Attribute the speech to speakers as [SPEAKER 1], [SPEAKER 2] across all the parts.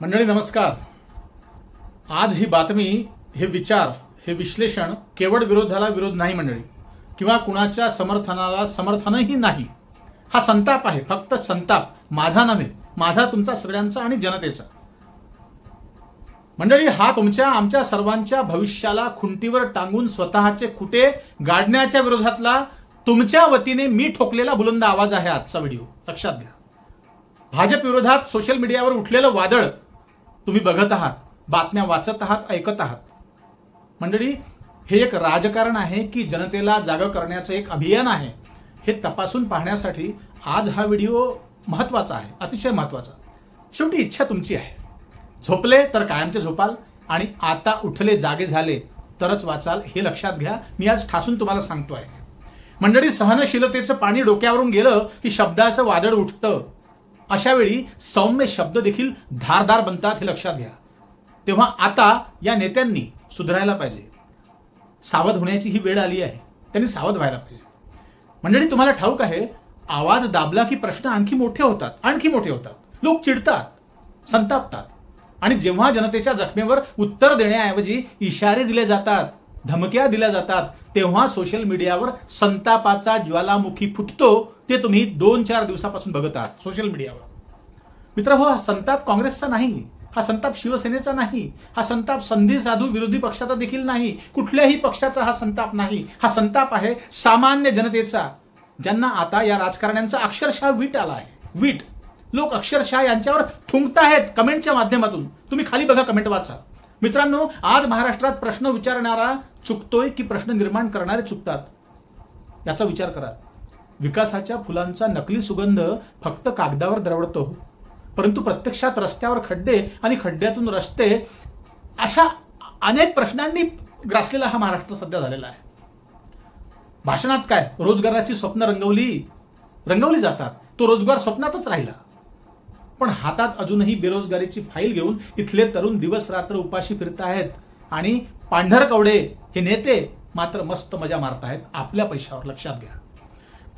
[SPEAKER 1] मंडळी नमस्कार. आज ही बातमी, हे विचार, हे विश्लेषण केवळ विरोधाला विरोध नाही मंडळी, किंवा कुणाच्या समर्थनाला समर्थनही नाही. हा संताप आहे, फक्त संताप. माझा नव्हे, माझा, तुमचा, सगळ्यांचा आणि जनतेचा. मंडळी, हा तुमच्या आमच्या सर्वांच्या भविष्याला खुंटीवर टांगून स्वतःचे खुटे गाडण्याच्या विरोधातला तुमच्या वतीने मी ठोकलेला बुलंद आवाज आहे आजचा व्हिडिओ. लक्षात घ्या. भाजप विरोधात सोशल मीडियावर उठलेलं वादळ तुम्ही बघत आहात, बातम्या वाचत आहात, ऐकत आहात. मंडळी, हे एक राजकारण आहे की जनतेला जागं करण्याचं एक अभियान आहे, हे तपासून पाहण्यासाठी आज हा व्हिडिओ महत्वाचा आहे, अतिशय महत्वाचा. शेवटी इच्छा तुमची आहे. झोपले तर कायमचे झोपाल, आणि आता उठले जागे झाले तरच वाचाल, हे लक्षात घ्या. मी आज ठासून तुम्हाला सांगतो आहे. मंडळी, सहनशीलतेचं पाणी डोक्यावरून गेलं की शब्दाचं वादळ उठतं. अशा वेळी सौम्य शब्द देखील धारदार बनतात, हे लक्षात घ्या. तेव्हा आता या नेत्यांनी सुधारायला पाहिजे. सावध होण्याची ही वेळ आली आहे. त्यांनी सावध व्हायला पाहिजे. मंडळी, तुम्हाला ठाऊक आहे, आवाज दाबला की प्रश्न आणखी मोठे होतात, आणखी मोठे होतात. लोक चिडतात, संतापतात, आणि जेव्हा जनतेच्या जखमेवर उत्तर देण्याऐवजी इशारे दिले जातात, धमक्या दिल्या जातात, तेव्हा सोशल मीडियावर संतापाचा ज्वालामुखी फुटतो. ते तुम्ही 2-4 दिवसापासून बघत आहात सोशल मीडियावर. मित्रहो, हा संताप काँग्रेसचा नाही, हा संताप शिवसेनेचा नाही, हा संताप संधी साधू विरोधी पक्षाचा देखील नाही, कुठल्याही पक्षाचा हा संताप नाही. हा संताप आहे सामान्य जनतेचा, ज्यांना आता या राजकारण्यांचा अक्षरशः वीट आला आहे. वीट. लोक अक्षरशः यांच्यावर थुंकताहेत कमेंटच्या माध्यमातून. तुम्ही खाली बघा, कमेंट वाचा. मित्रांनो, आज महाराष्ट्रात प्रश्न विचारणारा चुकतोय की प्रश्न निर्माण करणारे चुकतात, याचा विचार करा. विकासाच्या फुलांचा नकली सुगंध फक्त कागदावर दरवळतो, परंतु प्रत्यक्षात रस्त्यावर खड्डे आणि खड्ड्यातून रस्ते, अशा अनेक प्रश्नांनी ग्रासलेला हा महाराष्ट्र सध्या झालेला आहे. भाषणात काय, रोजगाराची स्वप्न रंगवली जातात. तो रोजगार स्वप्नातच राहिला. पण हातात अजूनही बेरोजगारीची फाईल घेऊन इथले तरुण दिवस रात्र उपाशी फिरतायत, आणि पांढरकवडे हे नेते मात्र मस्त मजा मारतायत आपल्या पैशावर. लक्षात घ्या.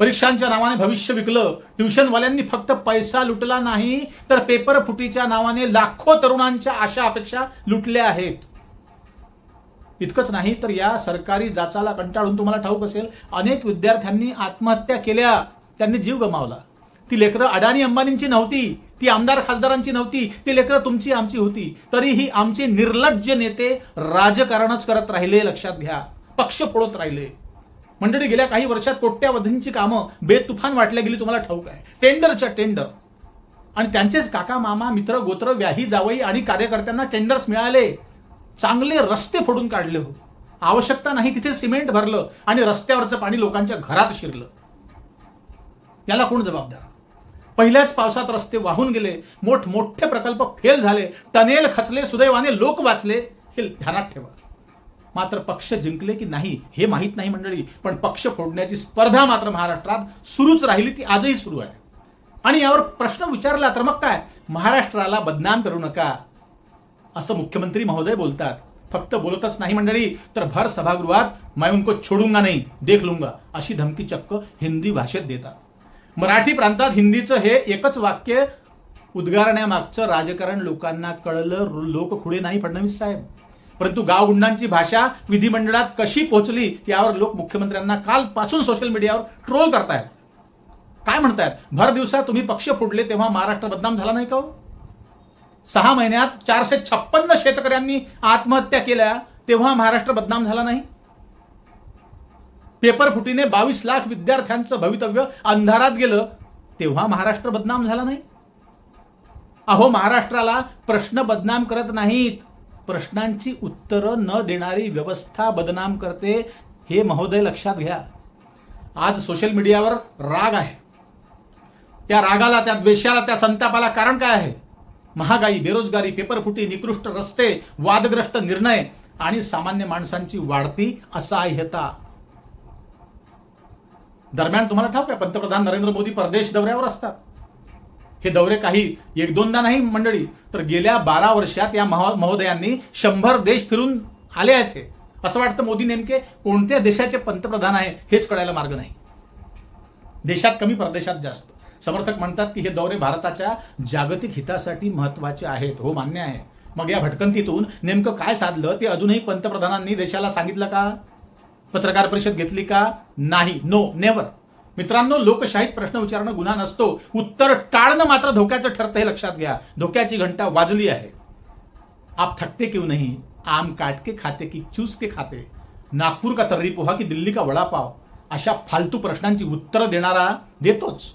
[SPEAKER 1] परीक्षांच्या नावाने भविष्य विकलं. ट्युशनवाल्यांनी फक्त पैसा लुटला नाही, तर पेपर फुटीच्या नावाने लाखो तरुणांच्या आशा अपेक्षा लुटल्या आहेत. इतकंच नाही तर या सरकारी जाचाला कंटाळून तुम्हाला ठाऊक असेल, अनेक विद्यार्थ्यांनी आत्महत्या केल्या, त्यांनी जीव गमावला. ती लेकरं अडाणी अंबानींची नव्हती, ती आमदार खासदारांची नव्हती, ती लेकरं तुमची आमची होती. तरीही आमचे निर्लज्ज नेते राजकारणच करत राहिले. लक्षात घ्या. पक्ष फोडत राहिले. मंडळी, गेल्या काही वर्षात कोट्यावधींची कामं बेतुफान वाटल्या गेली, तुम्हाला ठाऊक आहे. टेंडरच्या टेंडर, आणि त्यांचेच काका मामा मित्र गोत्र व्याही जावई आणि कार्यकर्त्यांना टेंडर्स मिळाले. चांगले रस्ते फोडून काढले हो. आवश्यकता नाही तिथे सिमेंट भरलं, आणि रस्त्यावरचं पाणी लोकांच्या घरात शिरलं. याला कोण जबाबदार? पहिल्याच पावसात रस्ते वाहून गेले, मोठमोठे प्रकल्प फेल झाले, टनेल खचले, सुदैवाने लोक वाचले, हे ध्यानात ठेवा. मात्र पक्ष जिंकले की नाही हे माहीत नाही मंडळी, पण पक्ष फोडण्याची स्पर्धा मात्र महाराष्ट्रात सुरूच राहिली. ती आजही सुरू आहे. आणि यावर प्रश्न विचारला तर मग काय, महाराष्ट्राला बदनाम करू नका असं मुख्यमंत्री महोदय बोलतात. फक्त बोलतच नाही मंडळी, तर भर सभागृहात मैं उनको छोडूंगा नहीं, देख लूंगा अशी धमकी चक्क हिंदी भाषेत देतात. मराठी प्रांतात हिंदीचं हे एकच वाक्य उद्गारण्यामागचं राजकारण लोकांना कळलं. लोक खुडे नाही फडणवीस साहेब. परंतु गावगुंडांची भाषा विधिमंडळात कशी पोहोचली यावर लोक मुख्यमंत्र्यांना कालपासून सोशल मीडियावर ट्रोल करतायत. काय म्हणतायत, भर दिवसात तुम्ही पक्ष फोडले तेव्हा महाराष्ट्र बदनाम झाला नाही का? 6 महिन्यात 456 शेतकऱ्यांनी आत्महत्या केल्या तेव्हा महाराष्ट्र बदनाम झाला नाही? पेपर फुटीने 22 लाख विद्यार्थ्यांचं भवितव्य अंधारात गेलं तेव्हा महाराष्ट्र बदनाम झाला नाही? अहो, महाराष्ट्राला प्रश्न बदनाम करत नाहीत, प्रश्नांची उत्तरं न देणारी व्यवस्था बदनाम करते, हे महोदय लक्षात घ्या. आज सोशल मीडियावर राग आहे. त्या रागाला, त्या द्वेषाला, त्या संतापाला कारण काय आहे? महागाई, बेरोजगारी, पेपरफुटी, निकृष्ट रस्ते, वादग्रस्त निर्णय आणि सामान्य माणसांची वाढती असहाय्यता. दरम्यान तुम्हाला ठाऊक आहे, पंतप्रधान नरेंद्र मोदी परदेश दौऱ्यावर असतात. हे दौरे काही 1-2दा नाही मंडळी, तर गेल्या 12 वर्षात या महोदयांनी 100 देश फिरून आले आहेत. हे असं वाटतं मोदी नेमके कोणत्या देशाचे पंतप्रधान आहे हेच कळायला मार्ग नाही. देशात कमी, परदेशात जास्त. समर्थक म्हणतात की हे दौरे भारताच्या जागतिक हितासाठी महत्वाचे आहेत. हो, मान्य आहे. मग या भटकंतीतून नेमकं काय साधलं ते अजूनही पंतप्रधानांनी देशाला सांगितलं का? पत्रकार परिषद घेतली का? नाही. No, never. मित्रांनो, लोकशाहीत प्रश्न विचारणं गुन्हा नसतो, उत्तर टाळणं मात्र धोक्याचं ठरतं, हे लक्षात घ्या. धोक्याची घंटा वाजली आहे. आप थकते क्यों नहीं, आम काट के खाते की चूस के खाते, नागपूर का तर्री पोहा की दिल्ली का वडापाव, अशा फालतू प्रश्नांची उत्तरं देणारा देतोच,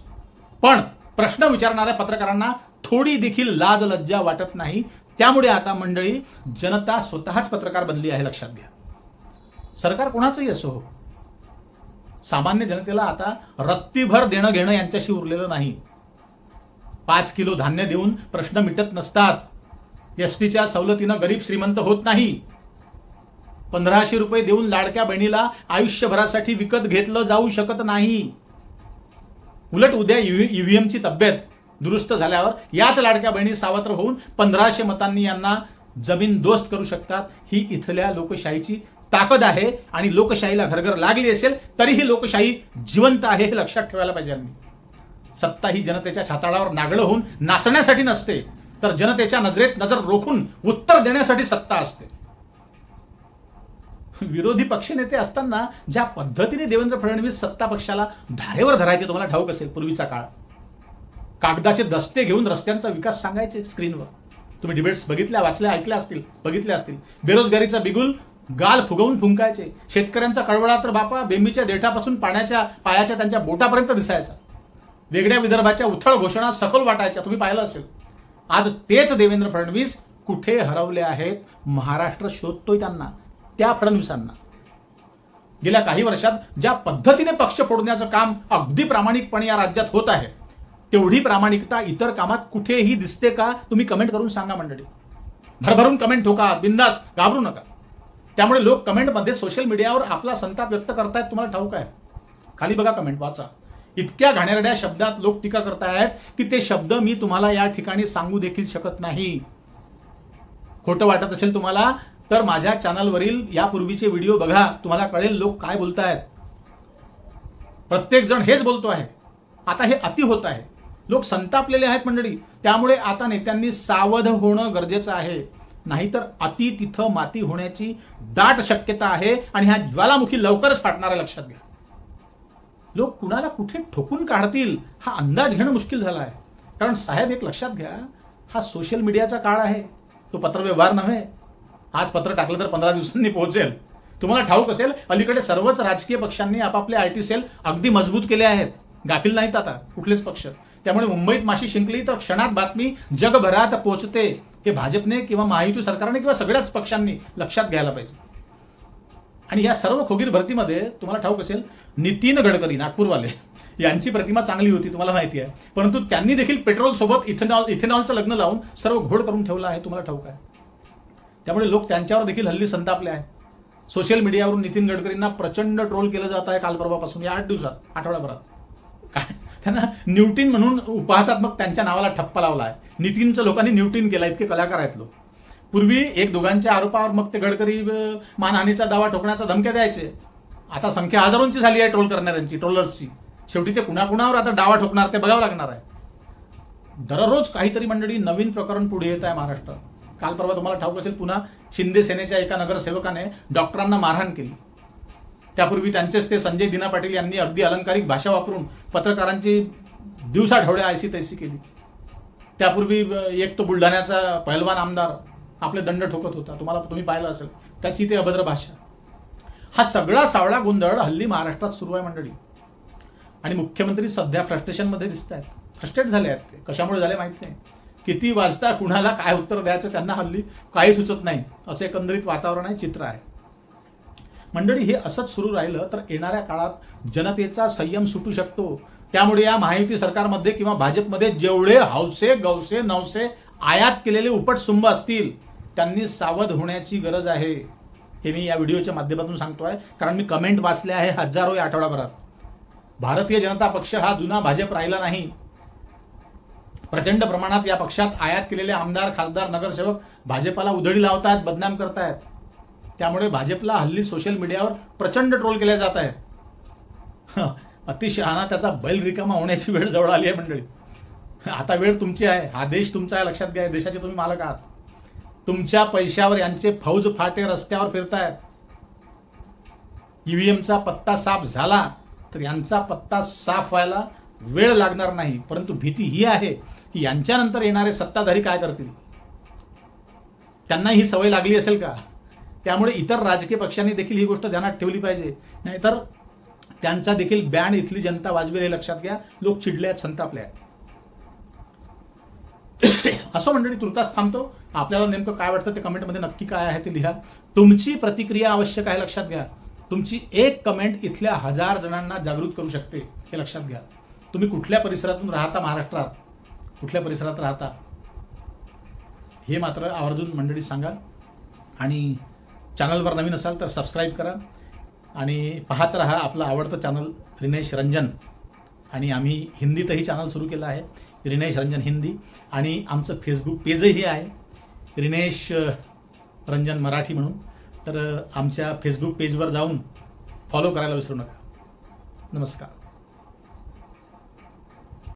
[SPEAKER 1] पण प्रश्न विचारणाऱ्या पत्रकारांना थोडी देखील लाज लज्जा वाटत नाही. त्यामुळे आता मंडळी, जनता स्वतःच पत्रकार बनली आहे, लक्षात घ्या. सरकार कोणाचंही असो, सामान्य जनतेला आता रत्तीभर देणं घेणं यांच्याशी उरलेलं नाही. 5 किलो धान्य देऊन प्रश्न मिटत नसतात. एसटीच्या सवलतीनं गरीब श्रीमंत होत नाही. 1500 रुपये देऊन लाडक्या बहिणीला आयुष्यभरासाठी विकत घेतलं जाऊ शकत नाही. उलट उद्या ईव्हीएमची तब्येत दुरुस्त झाल्यावर याच लाडक्या बहिणी सावत्र होऊन 1500 मतांनी यांना जमीनदोस्त करू शकतात. ही इथल्या लोकशाहीची ताकद आहे. आणि लोकशाहीला घरघर लागली असेल तरीही लोकशाही जिवंत आहे, हे लक्षात ठेवायला पाहिजे. सत्ता ही जनतेच्या छाताडावर नागळं होऊन नाचण्यासाठी नसते, तर जनतेच्या नजरेत नजर रोखून उत्तर देण्यासाठी सत्ता असते. विरोधी पक्षनेते असताना ज्या पद्धतीने देवेंद्र फडणवीस सत्ता पक्षाला धारेवर धरायचे तुम्हाला ठाऊक असेल. पूर्वीचा काळ, कागदाचे दस्ते घेऊन रस्त्यांचा विकास सांगायचे स्क्रीनवर. तुम्ही डिबेट्स बघितल्या, वाचल्या, ऐकल्या असतील, बघितल्या असतील. बेरोजगारीचा बिगुल गाल फुगवून फुंकायचे. शेतकऱ्यांचा कळवळा तर बापा बेंबीच्या देठापासून पायाच्या त्यांच्या बोटापर्यंत दिसायचा. वेगळ्या विदर्भाच्या उथळ घोषणा सखोल वाटायच्या, तुम्ही पाहिलं असेल. आज तेच देवेंद्र फडणवीस कुठे हरवले आहेत? महाराष्ट्र शोधतोय त्यांना, त्या फडणवीसांना. गेल्या काही वर्षात ज्या पद्धतीने पक्ष फोडण्याचं काम अगदी प्रामाणिकपणे या राज्यात होत आहे, तेवढी प्रामाणिकता इतर कामात कुठेही दिसते का? तुम्ही कमेंट करून सांगा मंडळी. भरभरून कमेंट ठोका, बिंदास, घाबरू नका. त्यामुळे लोक कमेंटमध्ये सोशल मीडियावर आपला संताप व्यक्त करतायत, तुम्हाला ठाऊक आहे. खाली बघा, कमेंट वाचा. इतक्या घाणेरड्या शब्दात लोक टीका करतायत की ते शब्द मी तुम्हाला या ठिकाणी सांगू देखील शकत नाही. खोटं वाटत असेल तुम्हाला तर माझ्या चॅनलवरील यापूर्वीचे व्हिडिओ बघा, तुम्हाला कळेल लोक काय बोलतायत. प्रत्येक जण हेच बोलतो आहे. आता हे अति होत आहे. लोक संतापलेले आहेत मंडळी. त्यामुळे आता नेत्यांनी सावध होणं गरजेचं आहे. नाहीतर अति तिथं माती होण्याची दाट शक्यता आहे आणि ह्या ज्वालामुखी लवकरच फाटणार आहे, लक्षात घ्या. लोक कुणाला कुठे ठोकून काढतील हा अंदाज घेणं मुश्किल झाला आहे. कारण साहेब, एक लक्षात घ्या, हा सोशल मीडियाचा काळ आहे, तो पत्रव्यवहार नव्हे. आज पत्र टाकलं तर 15 दिवसांनी पोहोचेल. तुम्हाला ठाऊक असेल, अलीकडे सर्वच राजकीय पक्षांनी आपापले आयटी सेल अगदी मजबूत केले आहेत. गाफील नाहीत आता कुठलेच पक्ष. त्यामुळे मुंबईत माशी शिंकली तर क्षणात बातमी जगभरात पोहोचते. हे भाजपने किंवा महायुती सरकारने किंवा सगळ्याच पक्षांनी लक्षात घ्यायला पाहिजे. आणि या सर्व खोगीर भरतीमध्ये तुम्हाला ठाऊक असेल, नितीन गडकरी नागपूरवाले यांची प्रतिमा चांगली होती, तुम्हाला माहिती आहे. परंतु त्यांनी देखील पेट्रोल सोबत इथेनॉलचं लग्न लावून सर्व घोड करून ठेवलं आहे, तुम्हाला ठाऊक आहे. त्यामुळे लोक त्यांच्यावर देखील हल्ली संतापले आहेत. सोशल मीडियावरून नितीन गडकरींना प्रचंड ट्रोल केलं जात आहे काल परवापासून, या 8 दिवसात, आठवड्याभरात. काय त्यांना न्यूटन म्हणून उपहासात्मक त्यांच्या नावाला ठप्पा लावला आहे. नितीनचं लोकांनी न्यूटन केला, इतके कलाकार आहेत लोक. पूर्वी एक दोघांच्या आरोपावर मग ते गडकरी मानहानीचा दावा ठोकण्याचा धमक्या द्यायचे. आता संख्या हजारोंची झाली आहे ट्रोल करणाऱ्यांची, ट्रोलर्सची. शेवटी ते कुणाकुणावर आता डावा ठोकणार ते बघावं लागणार आहे. दररोज काहीतरी मंडळी नवीन प्रकरण पुढे येत आहे महाराष्ट्रात. काल परवा तुम्हाला ठाऊक असेल, पुन्हा शिंदे सेनेच्या एका नगरसेवकाने डॉक्टरांना मारहाण केली. त्यापूर्वी त्यांचेच ते संजय दिना पाटील यांनी अगदी अलंकारिक भाषा वापरून पत्रकारांची दिवसाढवळ्या ऐशी तैसी केली. त्यापूर्वी एक तो बुलढाण्याचा पहिलवान आमदार आपले दंड ठोकत होता, तुम्ही पाहिलं असेल, त्याची ते अभद्र भाषा. हा सगळा सावळा गोंधळ हल्ली महाराष्ट्रात सुरू आहे मंडळी. आणि मुख्यमंत्री सध्या फ्रस्ट्रेशनमध्ये दिसत आहेत, फ्रस्ट्रेट झाले आहेत. ते कशामुळे झाले माहित नाही. किती वाजता कुणाला काय उत्तर द्यायचं त्यांना हल्ली काही सुचत नाही, असं एकंदरीत वातावरण आहे, चित्र आहे मंडळी. हे असंच सुरू राहिलं तर येणाऱ्या काळात जनतेचा संयम सुटू शकतो. त्यामुळे या महायुती सरकारमध्ये किंवा भाजपमध्ये जेवढे हौसे गौसे नवसे आयात केलेले उपटसुंब असतील त्यांनी सावध होण्याची गरज आहे. हे मी या व्हिडिओच्या माध्यमातून सांगतोय, कारण मी कमेंट वाचले आहे हजारो या आठवड्याभरात. भारतीय जनता पक्ष हा जुना भाजप राहिला नाही. प्रचंड प्रमाणात या पक्षात आयात केलेले आमदार, खासदार, नगरसेवक भाजपला उधळी लावतायत, बदनाम करतायत. त्यामुळे भाजपला हल्ली सोशल मीडियावर प्रचंड ट्रोल केले जात आहे. अतिशहाणा त्याचा बैल रिकामा होण्याची वेळ जवळ आली आहे मंडळी. आता वेळ तुमची आहे, हा देश तुमचा आहे, लक्षात घ्या. देशाचे तुम्ही मालक आहात. तुमच्या पैशावर यांचे फौज फाटे रस्त्यावर फिरतायत. ईव्हीएमचा पत्ता साफ झाला तर यांचा पत्ता साफ व्हायला वेळ लागणार नाही. परंतु भीती ही आहे की यांच्यानंतर येणारे सत्ताधारी काय करतील. त्यांना ही सवय लागली असेल का. त्यामुळे इतर राजकीय पक्षांनी देखील ही गोष्ट ध्यानात ठेवली पाहिजे, नाहीतर त्यांचा देखील बँड इथली जनता वाजवेल हे लक्षात घ्या. लोक चिडले आहेत, संतापले आहेत. असं मंडळी तुर्तास थांबतो. आपल्याला नेमकं काय वाटतं ते कमेंटमध्ये नक्की काय आहे ते लिहा. तुमची प्रतिक्रिया आवश्यक आहे, लक्षात घ्या. तुमची एक कमेंट इथल्या 1000 जणांना जागृत करू शकते हे लक्षात घ्या. तुम्ही कुठल्या परिसरातून राहता, महाराष्ट्रात कुठल्या परिसरात राहता हे मात्र आवर्जून मंडळी सांगा. आणि चॅनलवर नवीन असाल तर सबस्क्राईब करा आणि पाहत राहा आपलं आवडतं चॅनल रिनेश रंजन. आणि आम्ही हिंदीतही चॅनल सुरू केलं आहे, रिनेश रंजन हिंदी. आणि आमचं फेसबुक पेजही आहे, रिनेश रंजन मराठी म्हणून. तर आमच्या फेसबुक पेजवर जाऊन फॉलो करायला विसरू नका. नमस्कार.